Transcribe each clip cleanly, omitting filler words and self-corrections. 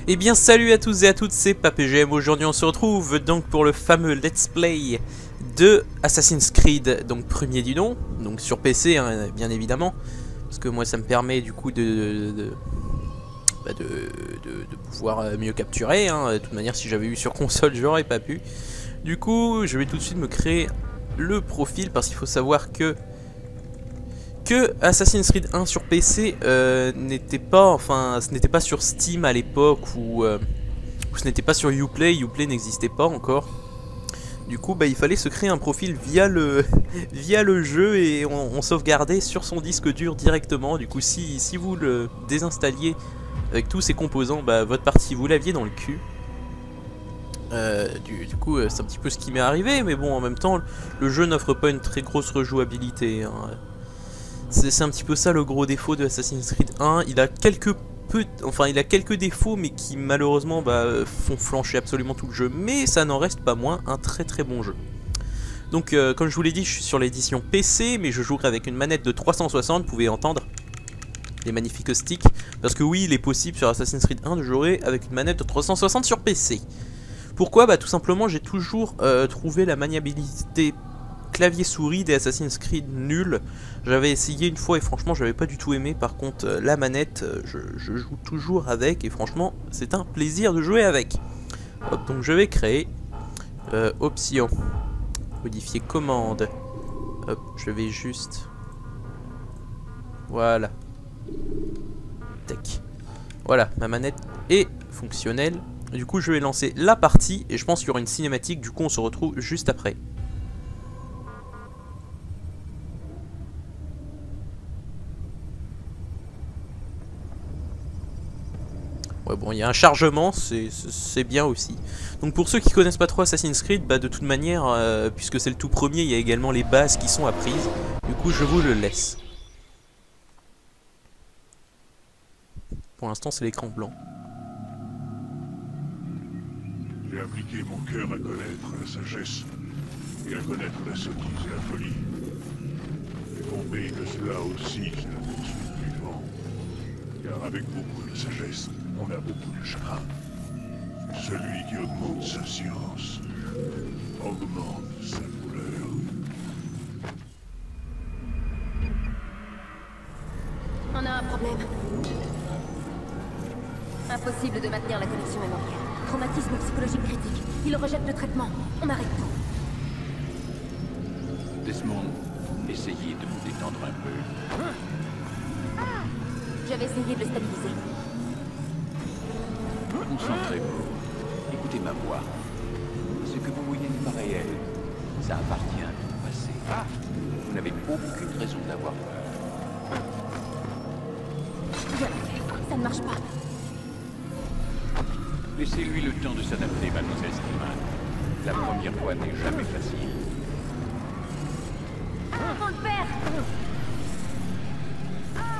Eh bien salut à tous et à toutes, c'est PaPGM. Aujourd'hui on se retrouve donc pour le fameux let's play de Assassin's Creed, donc premier du nom, donc sur PC hein, bien évidemment, parce que moi ça me permet du coup de pouvoir mieux capturer, hein. De toute manière si j'avais eu sur console j'aurais pas pu. Du coup je vais tout de suite me créer le profil, parce qu'il faut savoir que Assassin's Creed 1 sur PC n'était pas, enfin, ce n'était pas sur Steam à l'époque, ou ce n'était pas sur Uplay. Uplay n'existait pas encore. Du coup, bah, il fallait se créer un profil via le, via le jeu, et on sauvegardait sur son disque dur directement. Du coup, si vous le désinstalliez avec tous ses composants, bah, votre partie vous l'aviez dans le cul. Du coup, c'est un petit peu ce qui m'est arrivé, mais bon, en même temps, le jeu n'offre pas une très grosse rejouabilité, hein. C'est un petit peu ça le gros défaut de Assassin's Creed 1. Il a quelques défauts, mais qui malheureusement font flancher absolument tout le jeu. Mais ça n'en reste pas moins un très très bon jeu. Donc comme je vous l'ai dit, je suis sur l'édition PC, mais je jouerai avec une manette de 360. Vous pouvez entendre les magnifiques sticks. Parce que oui, il est possible sur Assassin's Creed 1 de jouer avec une manette de 360 sur PC. Pourquoi? Bah tout simplement, j'ai toujours trouvé la maniabilité clavier souris des Assassin's Creed nul. J'avais essayé une fois et franchement j'avais pas du tout aimé. Par contre la manette je joue toujours avec, et franchement c'est un plaisir de jouer avec. Hop, donc je vais créer option, modifier commande. Hop, je vais juste, voilà, tac, voilà, ma manette est fonctionnelle. Du coup je vais lancer la partie et je pense qu'il y aura une cinématique. Du coup on se retrouve juste après. Ouais, bon, il y a un chargement, c'est bien aussi. Donc pour ceux qui connaissent pas trop Assassin's Creed, bah de toute manière, puisque c'est le tout premier, il y a également les bases qui sont apprises. Du coup, je vous le laisse. Pour l'instant, c'est l'écran blanc. J'ai appliqué mon cœur à connaître la sagesse, et à connaître la sottise et la folie. Et mon pays de cela aussi, c'est la poursuite du vent. Car avec beaucoup de sagesse, on a beaucoup de chagrin. Celui qui augmente sa science augmente sa couleur. On a un problème. Impossible de maintenir la connexion mémorielle. Traumatisme psychologique critique. Il rejette le traitement. On arrête tout. Desmond, essayez de vous détendre un peu. J'avais essayé de le stabiliser. Concentrez-vous. Écoutez ma voix. Ce que vous voyez n'est pas réel. Ça appartient au passé. Vous n'avez aucune raison d'avoir peur. Ça ne marche pas. Laissez-lui le temps de s'adapter, mademoiselle Stillman. La première fois n'est jamais facile. On le perd.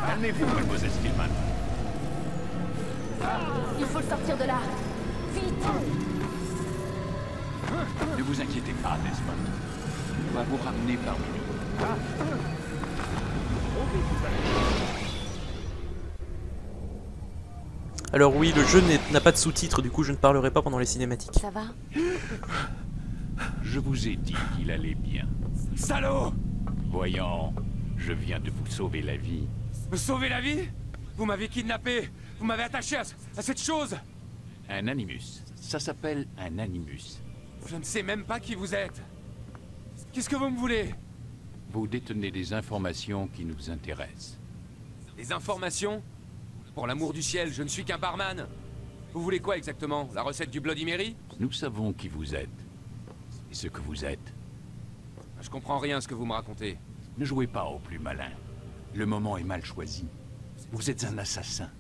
Calmez-vous, mademoiselle Stillman. Il faut le sortir de là. Vite. Ne vous inquiétez pas, Desmond. On va vous ramener parmi nous. Alors oui, le jeu n'a pas de sous-titres, du coup je ne parlerai pas pendant les cinématiques. Ça va? Je vous ai dit qu'il allait bien. Salaud! Voyons, je viens de vous sauver la vie. Me sauver la vie? Vous m'avez kidnappé! Vous m'avez attaché à cette chose! Un animus. Ça s'appelle un animus. Je ne sais même pas qui vous êtes. Qu'est-ce que vous me voulez? Vous détenez des informations qui nous intéressent. Des informations? Pour l'amour du ciel, je ne suis qu'un barman. Vous voulez quoi exactement? La recette du Bloody Mary? Nous savons qui vous êtes. Et ce que vous êtes. Je comprends rien à ce que vous me racontez. Ne jouez pas au plus malin. Le moment est mal choisi. Vous êtes un assassin.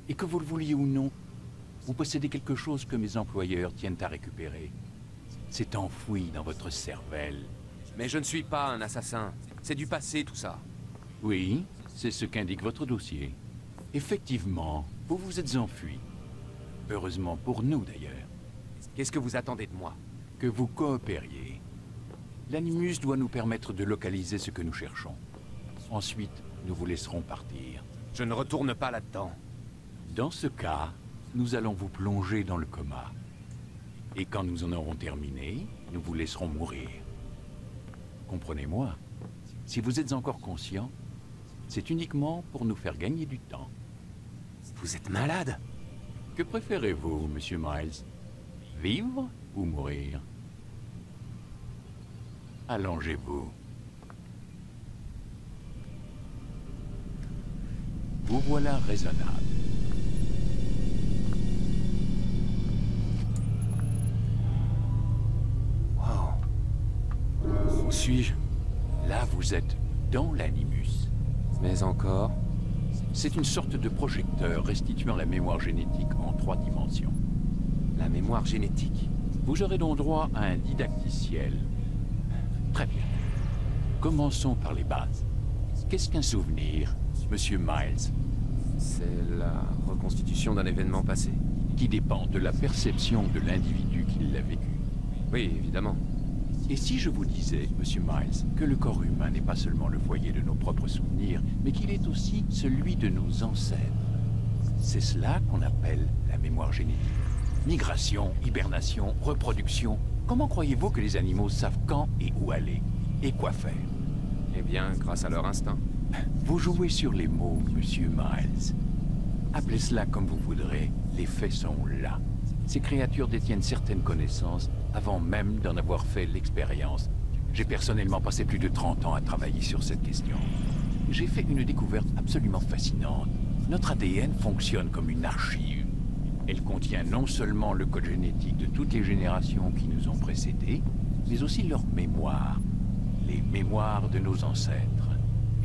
Et que vous le vouliez ou non, vous possédez quelque chose que mes employeurs tiennent à récupérer. C'est enfoui dans votre cervelle. Mais je ne suis pas un assassin. C'est du passé tout ça. Oui, c'est ce qu'indique votre dossier. Effectivement, vous vous êtes enfui. Heureusement pour nous d'ailleurs. Qu'est-ce que vous attendez de moi? Que vous coopériez. L'animus doit nous permettre de localiser ce que nous cherchons. Ensuite, nous vous laisserons partir. Je ne retourne pas là-dedans. Dans ce cas, nous allons vous plonger dans le coma. Et quand nous en aurons terminé, nous vous laisserons mourir. Comprenez-moi, si vous êtes encore conscient, c'est uniquement pour nous faire gagner du temps. Vous êtes malade? Que préférez-vous, monsieur Miles? Vivre ou mourir? Allongez-vous. Vous voilà raisonnable. Wow. Où suis-je? Là, vous êtes dans l'animus. Mais encore? C'est une sorte de projecteur restituant la mémoire génétique en 3 dimensions. La mémoire génétique. Vous aurez donc droit à un didacticiel. Très bien. Commençons par les bases. Qu'est-ce qu'un souvenir, monsieur Miles? C'est la reconstitution d'un événement passé. Qui dépend de la perception de l'individu qui l'a vécu. Oui, évidemment. Et si je vous disais, monsieur Miles, que le corps humain n'est pas seulement le foyer de nos propres souvenirs, mais qu'il est aussi celui de nos ancêtres? C'est cela qu'on appelle la mémoire génétique. Migration, hibernation, reproduction. Comment croyez-vous que les animaux savent quand et où aller? Et quoi faire? Eh bien, grâce à leur instinct. Vous jouez sur les mots, monsieur Miles. Appelez cela comme vous voudrez, les faits sont là. Ces créatures détiennent certaines connaissances avant même d'en avoir fait l'expérience. J'ai personnellement passé plus de 30 ans à travailler sur cette question. J'ai fait une découverte absolument fascinante. Notre ADN fonctionne comme une archive. Elle contient non seulement le code génétique de toutes les générations qui nous ont précédés, mais aussi leur mémoire. Les mémoires de nos ancêtres.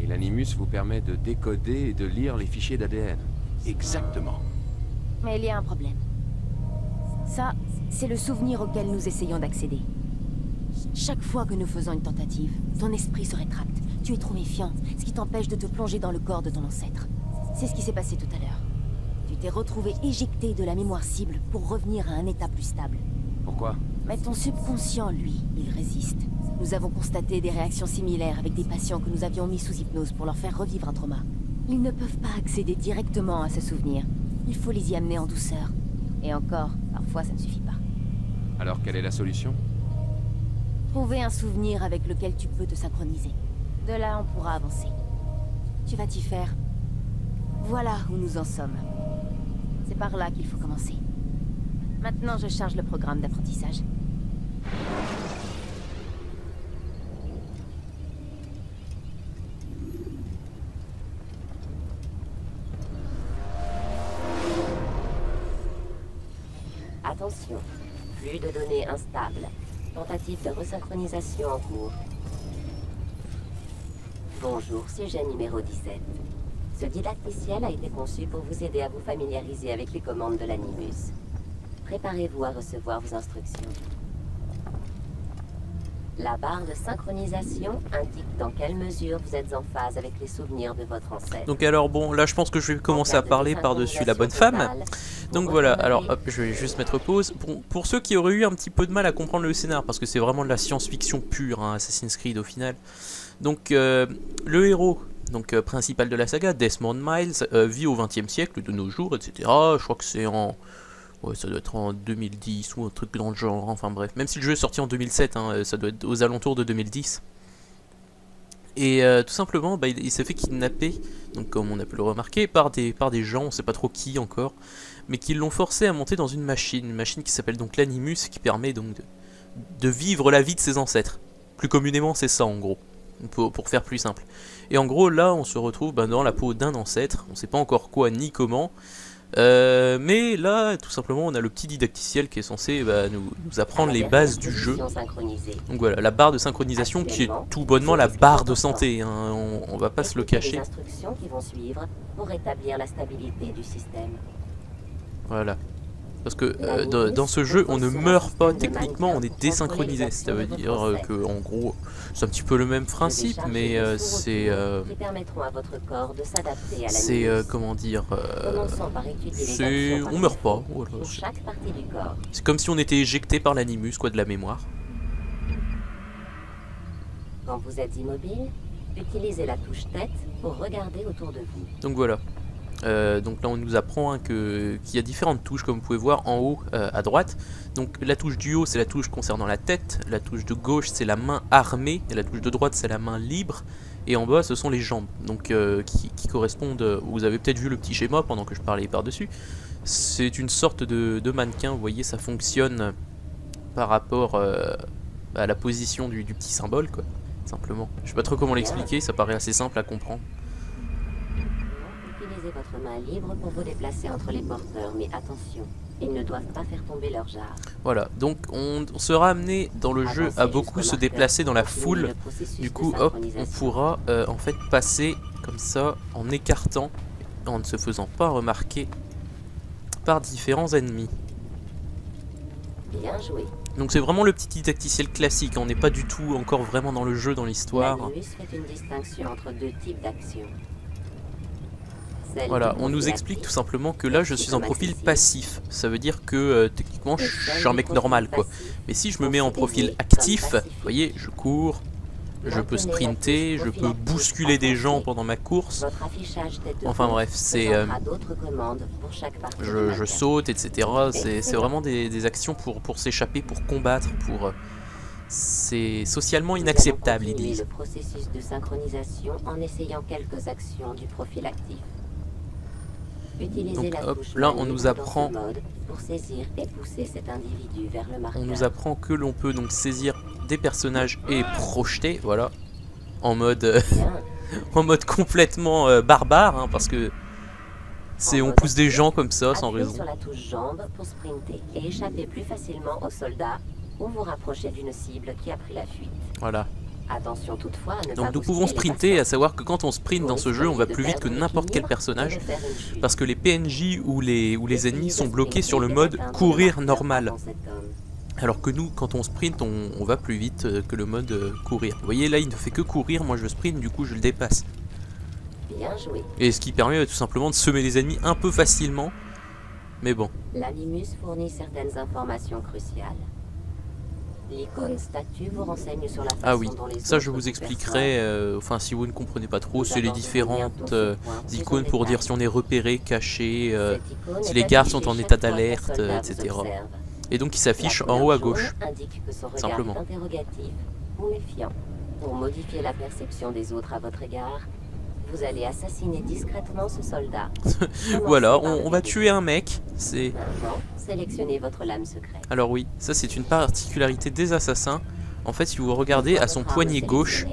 Et l'animus vous permet de décoder et de lire les fichiers d'ADN. Exactement. Mais il y a un problème. Ça, c'est le souvenir auquel nous essayons d'accéder. Chaque fois que nous faisons une tentative, ton esprit se rétracte. Tu es trop méfiant, ce qui t'empêche de te plonger dans le corps de ton ancêtre. C'est ce qui s'est passé tout à l'heure. Tu t'es retrouvé éjecté de la mémoire cible pour revenir à un état plus stable. Pourquoi? Mais ton subconscient, lui, il résiste. Nous avons constaté des réactions similaires avec des patients que nous avions mis sous hypnose pour leur faire revivre un trauma. Ils ne peuvent pas accéder directement à ce souvenir. Il faut les y amener en douceur. Et encore, parfois ça ne suffit pas. Alors quelle est la solution? Trouver un souvenir avec lequel tu peux te synchroniser. De là, on pourra avancer. Tu vas t'y faire. Voilà où nous en sommes. C'est par là qu'il faut commencer. Maintenant, je charge le programme d'apprentissage. Attention, flux de données instable. Tentative de resynchronisation en cours. Bonjour, sujet numéro 17. Ce didacticiel a été conçu pour vous aider à vous familiariser avec les commandes de l'animus. Préparez-vous à recevoir vos instructions. La barre de synchronisation indique dans quelle mesure vous êtes en phase avec les souvenirs de votre ancêtre. Donc alors bon, là je pense que je vais commencer à parler par-dessus la bonne femme. Donc voilà, alors hop, je vais juste mettre pause. Pour ceux qui auraient eu un petit peu de mal à comprendre le scénar, parce que c'est vraiment de la science-fiction pure, hein, Assassin's Creed au final. Donc le héros principal de la saga, Desmond Miles, vit au XXe siècle de nos jours, etc. Je crois que c'est en... Ouais, ça doit être en 2010 ou un truc dans le genre, enfin bref. Même si le jeu est sorti en 2007, hein, ça doit être aux alentours de 2010. Et tout simplement, bah, il s'est fait kidnapper, donc comme on a pu le remarquer, par des gens, on sait pas trop qui encore, mais qui l'ont forcé à monter dans une machine qui s'appelle donc l'Animus, qui permet donc de vivre la vie de ses ancêtres. Plus communément, c'est ça en gros, pour faire plus simple. Et en gros, là, on se retrouve dans la peau d'un ancêtre, on sait pas encore quoi ni comment, mais là, tout simplement, on a le petit didacticiel qui est censé nous apprendre les bases du jeu. Donc voilà, la barre de synchronisation qui est tout bonnement la barre de santé, hein, on va pas se le cacher. Les instructions qui vont suivre pour rétablir la stabilité du système. Voilà. Parce que dans ce jeu, on ne meurt pas techniquement, on est désynchronisé. Ça veut dire que, en gros, c'est un petit peu le même principe, mais c'est... comment dire... on meurt pas. Voilà. C'est comme si on était éjecté par l'animus, quoi, de la mémoire. Quand vous êtes immobile, utilisez la touche tête pour regarder autour de vous. Donc voilà. Donc là on nous apprend hein, qu'il y a différentes touches comme vous pouvez voir en haut à droite. Donc la touche du haut c'est la touche concernant la tête, la touche de gauche c'est la main armée, et la touche de droite c'est la main libre, et en bas ce sont les jambes, donc qui correspondent, vous avez peut-être vu le petit schéma pendant que je parlais par-dessus, c'est une sorte de mannequin, vous voyez ça fonctionne par rapport à la position du petit symbole quoi, simplement. Je sais pas trop comment l'expliquer, ça paraît assez simple à comprendre. Utilisez votre main libre pour vous déplacer entre les porteurs, mais attention, ils ne doivent pas faire tomber leur jarre. Voilà, donc on sera amené dans le jeu à beaucoup se déplacer dans la foule. Du coup, hop, on pourra en fait passer comme ça en écartant, en ne se faisant pas remarquer par différents ennemis. Bien joué. Donc c'est vraiment le petit didacticiel classique, on n'est pas du tout encore vraiment dans le jeu, dans l'histoire. L'animus fait une distinction entre deux types d'actions. Voilà, on nous explique tout simplement que là je suis en profil passif. Ça veut dire que techniquement je suis un mec normal quoi. Mais si je me mets en profil actif, vous voyez, je cours, je peux sprinter, je peux bousculer des gens pendant ma course. Enfin bref, c'est... je saute, etc. C'est vraiment des actions pour s'échapper, pour combattre, pour... C'est socialement inacceptable, ils disent. Le processus de synchronisation en essayant quelques actions du profil actif. Donc hop, là on nous apprend pour saisir et pousser cet individu vers le marqueur. On nous apprend que l'on peut donc saisir des personnages et projeter, voilà, en mode en mode complètement barbare, hein, parce que c'est on pousse des gens comme ça sans raison. Sur la touche jambe pour sprinter et échapper plus facilement aux soldats ou vous rapprocher d'une cible qui a pris la fuite. Voilà. Attention toutefois à ne Donc pas nous pouvons sprinter, à savoir que quand on sprint dans ce jeu, on va plus vite que n'importe quel personnage, parce que les PNJ ou les ennemis sont bloqués sur le mode courir normal. Alors que nous, quand on sprint, on va plus vite que le mode courir. Vous voyez, là il ne fait que courir, moi je sprint, du coup je le dépasse. Bien joué. Et ce qui permet tout simplement de semer les ennemis un peu facilement, mais bon. L'animus fournit certaines informations cruciales. L'icône statue vous renseigne sur la façon Ah oui, dont les ça je autres vous expliquerai, enfin si vous ne comprenez pas trop, c'est les différentes icônes pour dire si on est repéré, caché, si les gardes sont en état d'alerte, etc. Et donc il s'affiche en haut à gauche, simplement. Ou méfiant. Pour modifier la perception des autres à votre égard, vous allez assassiner discrètement ce soldat. Voilà, on va tuer un mec, c'est... Maintenant, sélectionnez votre lame secrète. Alors oui, ça c'est une particularité des assassins. En fait, si vous regardez à son poignet gauche,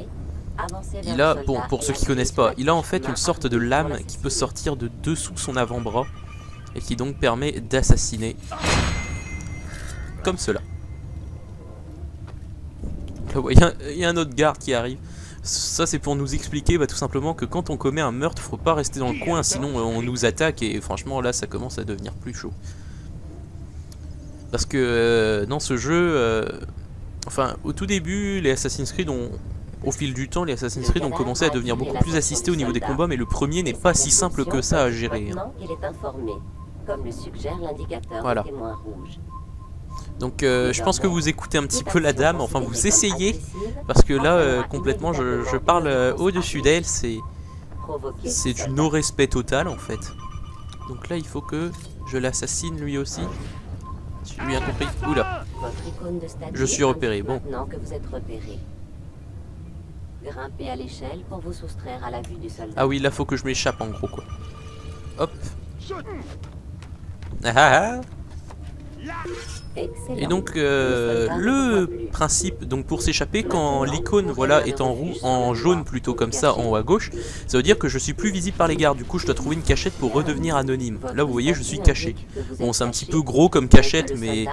il a, bon, pour ceux qui connaissent pas, il a en fait une sorte de lame qui peut sortir de dessous son avant-bras et qui donc permet d'assassiner comme cela. Là, il y a un autre garde qui arrive. Ça c'est pour nous expliquer tout simplement que quand on commet un meurtre, faut pas rester dans le coin, sinon on nous attaque et franchement là ça commence à devenir plus chaud. Parce que dans ce jeu, enfin au tout début les Assassin's Creed au fil du temps les Assassin's Creed ont commencé à devenir beaucoup plus assistés au niveau des combats, mais le premier n'est pas si simple que ça à gérer. Hein. Il est informé, comme le suggère l'indicateur voilà. témoin rouge. Donc je pense que vous écoutez un petit peu la dame, enfin vous essayez, parce que là complètement je parle au-dessus d'elle, c'est du non-respect total en fait. Donc là il faut que je l'assassine lui aussi, si j'ai bien compris. Oula, je suis repéré, bon. Maintenant que vous êtes repéré, grimpez à l'échelle pour vous soustraire à la vue du soldat. Ah oui, là faut que je m'échappe en gros quoi. Hop. Ah ah. Et donc le principe donc pour s'échapper, quand l'icône voilà est en jaune plutôt comme ça en haut à gauche, ça veut dire que je suis plus visible par les gardes. Du coup je dois trouver une cachette pour redevenir anonyme. Là vous voyez je suis caché. Bon c'est un petit peu gros comme cachette, mais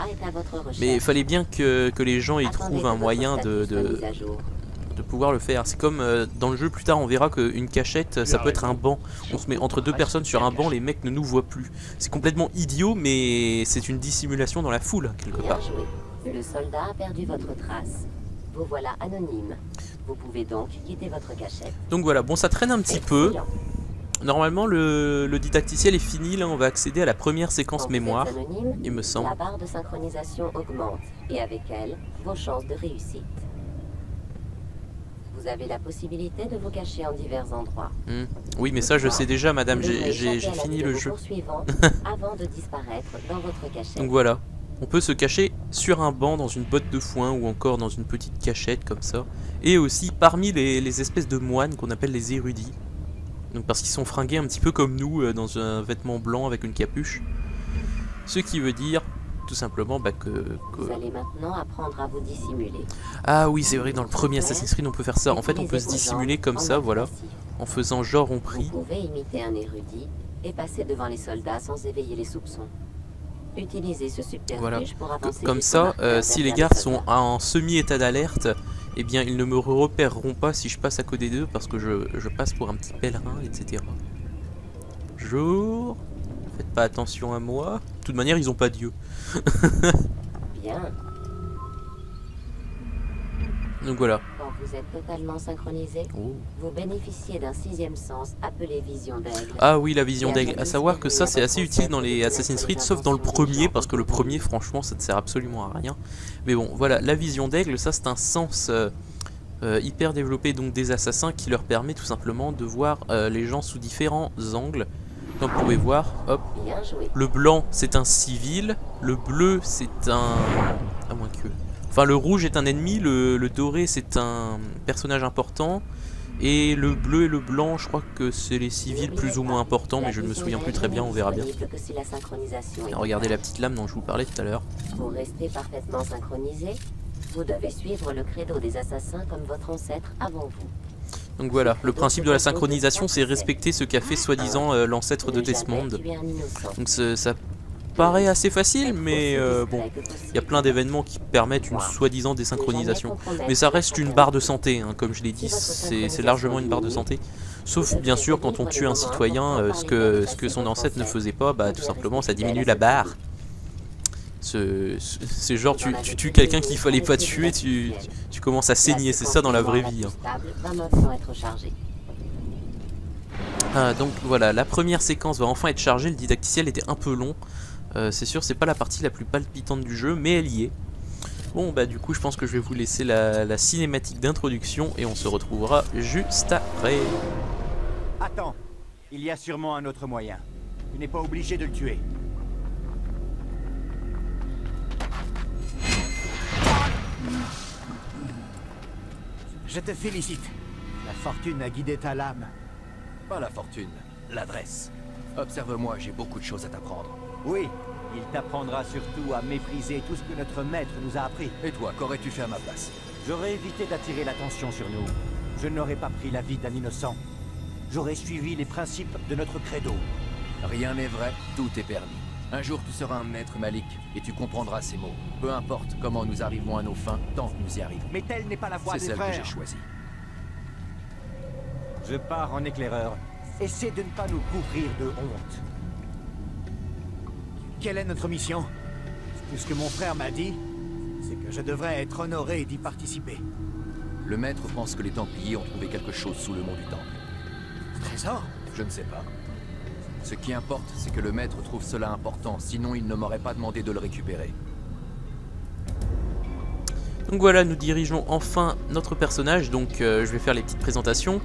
il fallait bien que les gens y trouvent un moyen de pouvoir le faire. C'est comme dans le jeu plus tard on verra qu'une cachette ça peut être un banc. On se met entre deux personnes sur un banc, les mecs ne nous voient plus. C'est complètement idiot mais c'est une dissimulation dans la foule quelque part. Le soldat a perdu votre trace. Vous voilà anonyme. Vous pouvez donc quitter votre cachette. Donc voilà, bon ça traîne un petit peu. Normalement le didacticiel est fini, là on va accéder à la première séquence mémoire, anonyme, il me semble. La barre de synchronisation augmente et avec elle vos chances de réussite. Vous avez la possibilité de vous cacher en divers endroits. Oui, mais ça je sais déjà, madame, Vous devrez j'ai échapper à la fini vie de le vos jeu. poursuivants avant de disparaître dans votre cachette. Donc voilà, on peut se cacher sur un banc dans une botte de foin ou encore dans une petite cachette comme ça. Et aussi parmi les espèces de moines qu'on appelle les érudits. Donc parce qu'ils sont fringués un petit peu comme nous, dans un vêtement blanc avec une capuche. Ce qui veut dire tout simplement que... Vous allez maintenant apprendre à vous dissimuler. Ah oui, c'est vrai que dans le premier Assassin's Creed on peut faire ça. En fait on peut se dissimuler comme ça, voilà. En faisant genre on prie. Vous pouvez imiter un érudit et passer devant les soldats sans éveiller les soupçons. Utilisez ce subterfuge Voilà. pour avancer. Comme jusqu'au ça, marqueur si les derrière gardes les sont soldats. en semi-état d'alerte, eh bien ils ne me repéreront pas si je passe à côté d'eux parce que je passe pour un petit pèlerin, etc. Bonjour. Faites pas attention à moi. De toute manière, ils ont pas Dieu. Bien. Donc voilà. Quand vous êtes totalement synchronisé, Oh. vous bénéficiez d'un 6e sens appelé vision d'aigle. Ah oui, la vision d'aigle. À savoir que ça, c'est assez utile dans les Assassin's Creed, sauf dans le premier, parce que le premier, franchement, ça ne sert absolument à rien. Mais bon, voilà, la vision d'aigle, ça, c'est un sens hyper développé donc des assassins qui leur permet tout simplement de voir les gens sous différents angles. Comme vous pouvez voir, hop, Bien joué. le blanc, c'est un civil, le bleu, c'est un... à moins que... Enfin, le rouge est un ennemi, le doré, c'est un personnage important. Et le bleu et le blanc, je crois que c'est les civils plus ou moins importants, mais je ne me souviens plus très bien, on verra bien. Que si la synchronisation est Regardez la petite lame dont je vous parlais tout à l'heure. Pour rester parfaitement synchronisé, vous devez suivre le credo des assassins comme votre ancêtre avant vous. Donc voilà, le principe de la synchronisation, c'est respecter ce qu'a fait soi-disant l'ancêtre de Ne jamais Desmond. tuer un innocent. Donc ça paraît assez facile, mais bon, il y a plein d'événements qui permettent une soi-disant désynchronisation. Mais ça reste une barre de santé, hein, comme je l'ai dit, c'est largement une barre de santé. Sauf bien sûr quand on tue un citoyen, ce que son ancêtre ne faisait pas, bah tout simplement ça diminue la barre. C'est genre tu tues quelqu'un qu'il fallait pas tuer, tu commences à saigner, c'est ça dans la vraie vie. Hein. Va maintenant être chargé. Donc voilà, la première séquence va enfin être chargée, le didacticiel était un peu long. C'est sûr, c'est pas la partie la plus palpitante du jeu, mais elle y est. Bon bah du coup je pense que je vais vous laisser la cinématique d'introduction et on se retrouvera juste après. Attends, il y a sûrement un autre moyen. Tu n'es pas obligé de le tuer. Je te félicite. La fortune a guidé ta lame. Pas la fortune, l'adresse. Observe-moi, j'ai beaucoup de choses à t'apprendre. Oui, il t'apprendra surtout à mépriser tout ce que notre maître nous a appris. Et toi, qu'aurais-tu fait à ma place? J'aurais évité d'attirer l'attention sur nous. Je n'aurais pas pris la vie d'un innocent. J'aurais suivi les principes de notre credo. Rien n'est vrai, tout est permis. Un jour tu seras un maître Malik, et tu comprendras ces mots. Peu importe comment nous arrivons à nos fins, tant que nous y arrivons. Mais telle n'est pas la voie C'est des celle que frères. j'ai choisie. Je pars en éclaireur. Essaie de ne pas nous couvrir de honte. Quelle est notre mission? Tout ce que mon frère m'a dit, c'est que je devrais être honoré d'y participer. Le maître pense que les Templiers ont trouvé quelque chose sous le mont du Temple. Trésor? Je ne sais pas. Ce qui importe, c'est que le maître trouve cela important, sinon il ne m'aurait pas demandé de le récupérer. Donc voilà, nous dirigeons enfin notre personnage, donc je vais faire les petites présentations.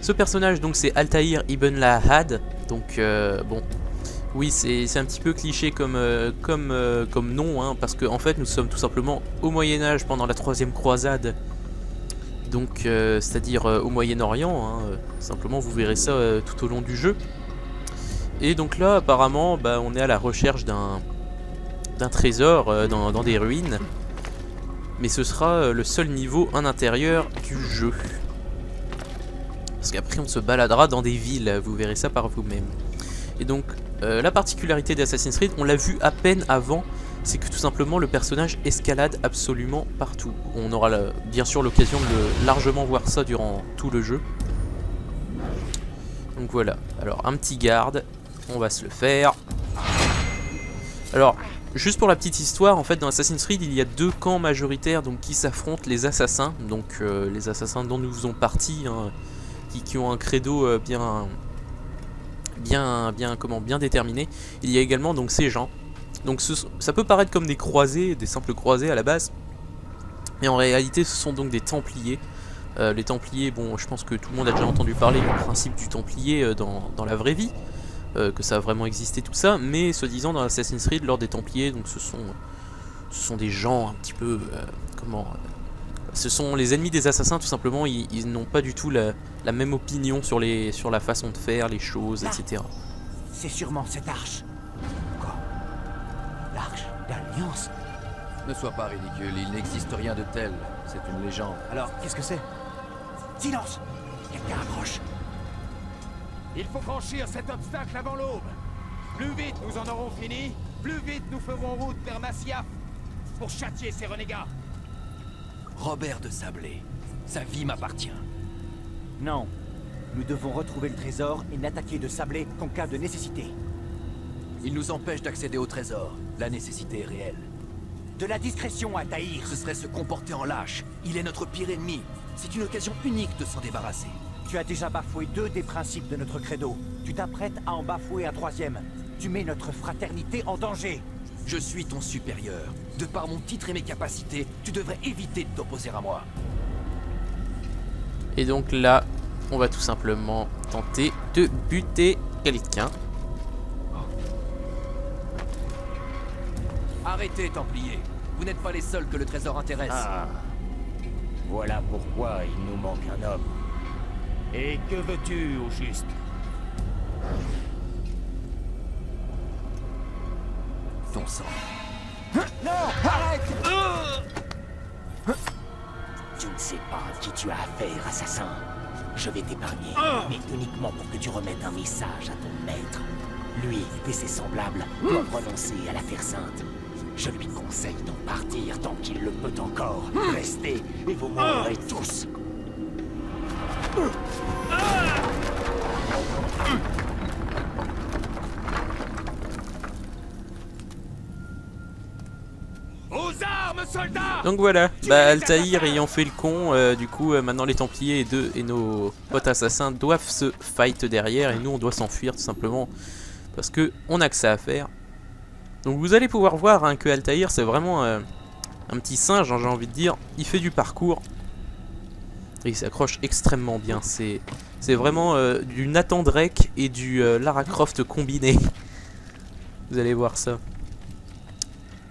Ce personnage donc c'est Altaïr Ibn Lahad, donc bon, oui c'est un petit peu cliché comme nom, hein, parce qu'en fait nous sommes tout simplement au Moyen-Âge pendant la 3e croisade, donc c'est-à-dire au Moyen-Orient, hein, simplement vous verrez ça tout au long du jeu. Et donc là apparemment bah, on est à la recherche d'un trésor dans des ruines. Mais ce sera le seul niveau en intérieur du jeu. Parce qu'après on se baladera dans des villes, vous verrez ça par vous-même. Et donc la particularité d'Assassin's Creed, on l'a vu à peine avant, c'est que tout simplement le personnage escalade absolument partout. On aura bien sûr l'occasion de largement voir ça durant tout le jeu. Donc voilà, alors un petit garde, on va se le faire. Alors... juste pour la petite histoire, en fait dans Assassin's Creed il y a 2 camps majoritaires donc, qui s'affrontent, les assassins, donc les assassins dont nous faisons partie, hein, qui ont un credo bien déterminé. Il y a également donc ces gens. Donc ça peut paraître comme des croisés, des simples croisés à la base, mais en réalité ce sont donc des templiers. Les Templiers, bon, je pense que tout le monde a déjà entendu parler du principe du Templier dans la vraie vie, que ça a vraiment existé tout ça, mais soi-disant dans Assassin's Creed, l'ordre des Templiers, donc ce sont des gens un petit peu, ce sont les ennemis des assassins tout simplement. Ils n'ont pas du tout la même opinion sur la façon de faire les choses, etc. C'est sûrement cette arche. Quoi? L'arche d'Alliance? Ne sois pas ridicule, il n'existe rien de tel. C'est une légende. Alors, qu'est-ce que c'est? Silence! Quelqu'un approche. Il faut franchir cet obstacle avant l'aube. Plus vite nous en aurons fini, plus vite nous ferons route vers Masyaf pour châtier ces renégats. Robert de Sablé, sa vie m'appartient. Non. Nous devons retrouver le trésor et n'attaquer de Sablé qu'en cas de nécessité. Il nous empêche d'accéder au trésor. La nécessité est réelle. De la discrétion, Altaïr. Ce serait se comporter en lâche. Il est notre pire ennemi. C'est une occasion unique de s'en débarrasser. Tu as déjà bafoué 2 des principes de notre credo. Tu t'apprêtes à en bafouer un 3e. Tu mets notre fraternité en danger. Je suis ton supérieur. De par mon titre et mes capacités, tu devrais éviter de t'opposer à moi. Et donc là, on va tout simplement tenter de buter quelqu'un. Arrêtez, Templiers. Vous n'êtes pas les seuls que le trésor intéresse. Ah. Voilà pourquoi il nous manque un homme. Et que veux-tu, au juste? Ton sang. Non, arrête! Tu ne sais pas à qui tu as affaire, assassin. Je vais t'épargner, mais uniquement pour que tu remettes un message à ton maître. Lui et ses semblables doivent renoncer à la Terre Sainte. Je lui conseille d'en partir tant qu'il le peut encore. Restez et vous mourrez tous. Aux armes, soldats! Donc voilà, Altaïr ayant fait le con, du coup maintenant les Templiers et nos potes assassins doivent se fight derrière et nous on doit s'enfuir tout simplement parce que on a que ça à faire. Donc vous allez pouvoir voir hein, que Altaïr c'est vraiment un petit singe, hein, j'ai envie de dire. Il fait du parcours et il s'accroche extrêmement bien. C'est vraiment du Nathan Drake et du Lara Croft combiné. Vous allez voir ça.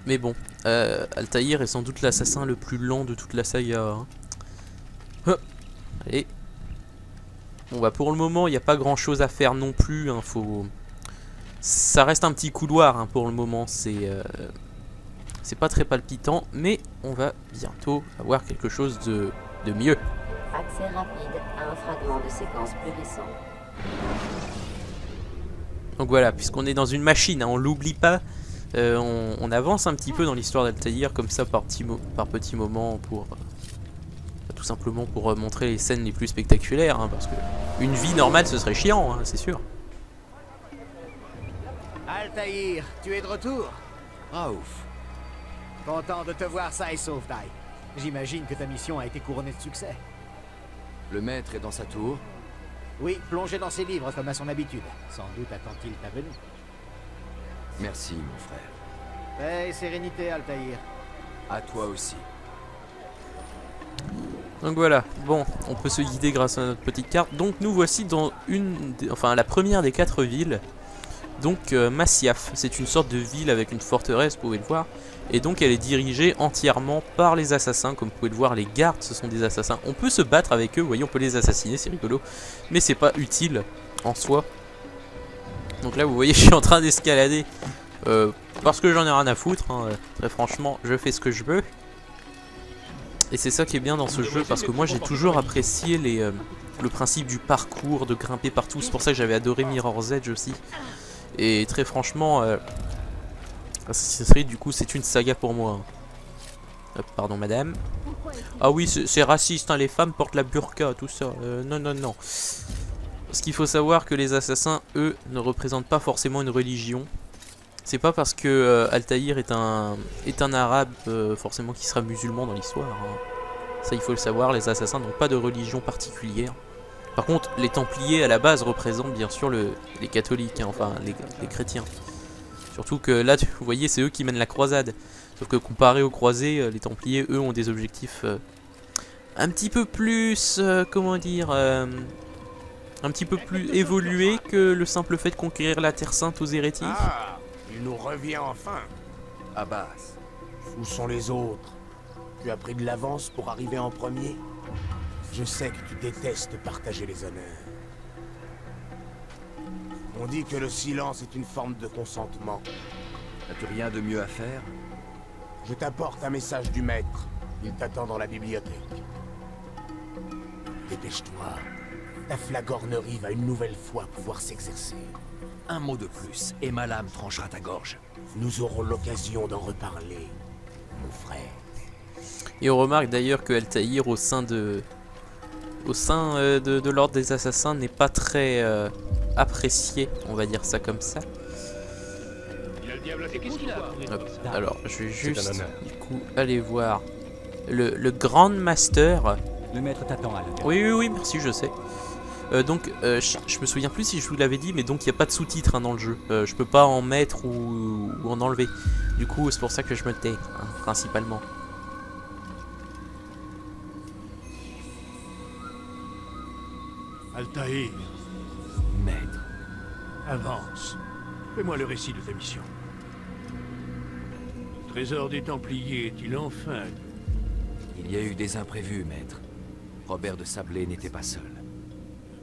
Mais bon, Altaïr est sans doute l'assassin le plus lent de toute la saga. Hein. Allez. Bon bah pour le moment il n'y a pas grand chose à faire non plus. Hein, ça reste un petit couloir hein, pour le moment. C'est pas très palpitant. Mais on va bientôt avoir quelque chose de mieux. Accès rapide à un fragment de séquence plus récent. Donc voilà, puisqu'on est dans une machine, hein, on l'oublie pas. On avance un petit peu dans l'histoire d'Altaïr comme ça par petits moments pour tout simplement pour montrer les scènes les plus spectaculaires hein, parce que une vie normale ce serait chiant hein, c'est sûr. Altaïr, tu es de retour? Raouf. Content de te voir sain et sauf, Dai. J'imagine que ta mission a été couronnée de succès. Le maître est dans sa tour. Oui, plongé dans ses livres comme à son habitude. Sans doute attend-il ta venue. Merci, mon frère. Paix et sérénité, Altaïr. À toi aussi. Donc voilà, bon, on peut se guider grâce à notre petite carte. Donc nous voici dans la première des 4 villes. Donc Masyaf, c'est une sorte de ville avec une forteresse, vous pouvez le voir. Et donc elle est dirigée entièrement par les assassins. Comme vous pouvez le voir, les gardes, ce sont des assassins. On peut se battre avec eux, vous voyez, on peut les assassiner, c'est rigolo. Mais c'est pas utile en soi. Donc là, vous voyez, je suis en train d'escalader. Parce que j'en ai rien à foutre, hein. Très franchement, je fais ce que je veux. Et c'est ça qui est bien dans ce jeu, parce que moi j'ai toujours apprécié le principe du parcours, de grimper partout. C'est pour ça que j'avais adoré Mirror's Edge aussi. Et très franchement, Assassin's Creed, du coup, c'est une saga pour moi. Pardon, madame. Ah oui, c'est raciste, hein, les femmes portent la burqa, tout ça. Non, non, non. Parce qu'il faut savoir que les assassins, eux, ne représentent pas forcément une religion. C'est pas parce que Altaïr est un arabe forcément qui sera musulman dans l'histoire. Hein. Ça, il faut le savoir, les assassins n'ont pas de religion particulière. Par contre, les Templiers, à la base, représentent bien sûr les catholiques, hein, enfin les chrétiens. Surtout que là, vous voyez, c'est eux qui mènent la croisade. Sauf que comparé aux croisés, les Templiers, eux, ont des objectifs un petit peu plus, comment dire, un petit peu plus évolué que le simple fait de conquérir la Terre Sainte aux hérétiques. Ah, il nous revient enfin. Abbas, Où sont les autres? Tu as pris de l'avance pour arriver en premier? Je sais que tu détestes partager les honneurs. On dit que le silence est une forme de consentement. n'as-tu rien de mieux à faire? Je t'apporte un message du maître. Il t'attend dans la bibliothèque. Dépêche-toi. Ta flagornerie va une nouvelle fois pouvoir s'exercer. Un mot de plus, et ma lame tranchera ta gorge. Nous aurons l'occasion d'en reparler, mon frère. Et on remarque d'ailleurs que Altaïr au sein de l'ordre des assassins n'est pas très apprécié, on va dire ça comme ça. Hop. Alors je vais juste du coup aller voir le Grand Master. Le maître t'attend à l'intérieur. Oui, merci, je sais. Donc je me souviens plus si je vous l'avais dit, mais donc il n'y a pas de sous-titres dans le jeu. Je peux pas en mettre ou en enlever. Du coup c'est pour ça que je me tais, hein, principalement. Altaïr, Maître, avance. Fais-moi le récit de ta mission. Le trésor des Templiers est-il enfin? il y a eu des imprévus, maître. Robert de Sablé n'était pas seul.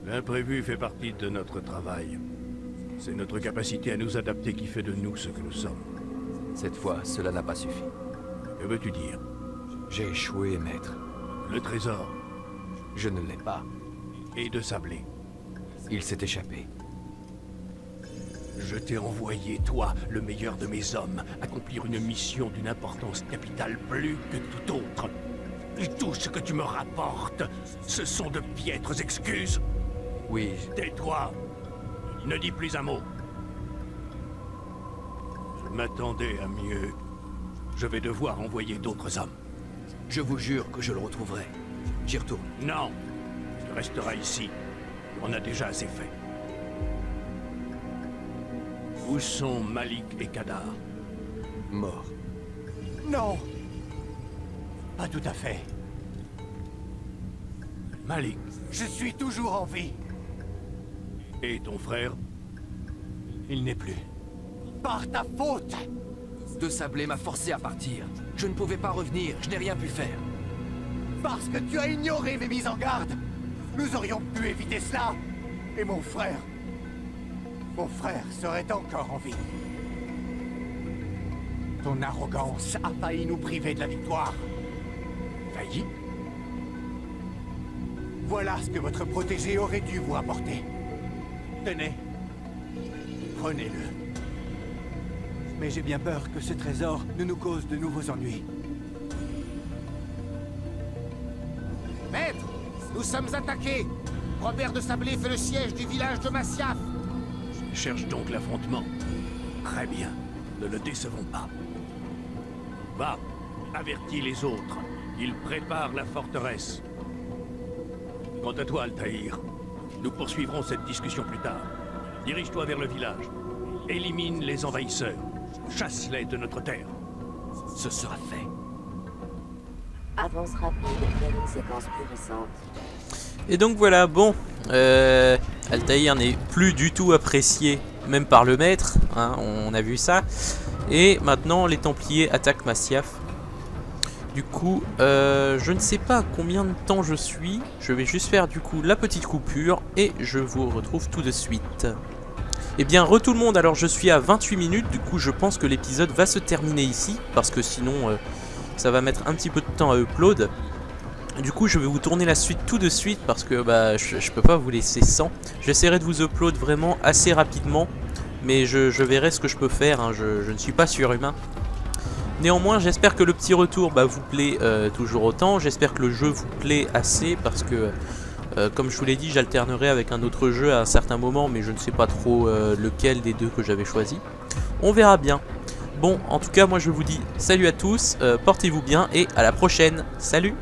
L'imprévu fait partie de notre travail. C'est notre capacité à nous adapter qui fait de nous ce que nous sommes. Cette fois, cela n'a pas suffi. Que veux-tu dire? J'ai échoué, maître. Le trésor Je ne l'ai pas. et de Sablé. Il s'est échappé. Je t'ai envoyé, toi, le meilleur de mes hommes, accomplir une mission d'une importance capitale plus que tout autre. Et tout ce que tu me rapportes, ce sont de piètres excuses. Oui, Tais-toi. Ne dis plus un mot. Je m'attendais à mieux. Je vais devoir envoyer d'autres hommes. je vous jure que je le retrouverai. J'y retourne. Non. Tu resteras ici. On a déjà assez fait. Où sont Malik et Kadar? Mort. Non! Pas tout à fait. Malik Je suis toujours en vie. et ton frère? Il n'est plus. Par ta faute! De Sablé m'a forcé à partir. Je ne pouvais pas revenir, je n'ai rien pu faire. Parce que tu as ignoré mes mises en garde. Nous aurions pu éviter cela. Et mon frère serait encore en vie. Ton arrogance a failli nous priver de la victoire. Failli? Voilà ce que votre protégé aurait dû vous rapporter. Tenez. Prenez-le. Mais j'ai bien peur que ce trésor ne nous cause de nouveaux ennuis. Maître, nous sommes attaqués. Robert de Sablé fait le siège du village de Masyaf. Cherche donc l'affrontement. Très bien. Ne le décevons pas. Va, avertis les autres. Ils préparent la forteresse. Quant à toi, Altaïr, nous poursuivrons cette discussion plus tard. Dirige-toi vers le village. Élimine les envahisseurs. Chasse-les de notre terre. Ce sera fait. Avance rapide vers une séquence plus récente. Et donc voilà, bon, Altaïr n'est plus du tout apprécié, même par le maître, hein, on a vu ça. Et maintenant, les Templiers attaquent Masyaf. Du coup, je ne sais pas combien de temps je suis. Je vais juste faire du coup la petite coupure et je vous retrouve tout de suite. Et bien, tout le monde, alors je suis à 28 minutes, du coup je pense que l'épisode va se terminer ici, parce que sinon ça va mettre un petit peu de temps à upload. Du coup je vais vous tourner la suite tout de suite, parce que bah, je peux pas vous laisser sans. J'essaierai de vous upload vraiment assez rapidement, mais je verrai ce que je peux faire, hein, je ne suis pas surhumain. Néanmoins, j'espère que le petit retour vous plaît toujours autant, j'espère que le jeu vous plaît assez, parce que... comme je vous l'ai dit, j'alternerai avec un autre jeu à un certain moment, mais je ne sais pas trop lequel des deux que j'avais choisi. On verra bien. Bon, en tout cas, moi je vous dis salut à tous, portez-vous bien et à la prochaine. Salut!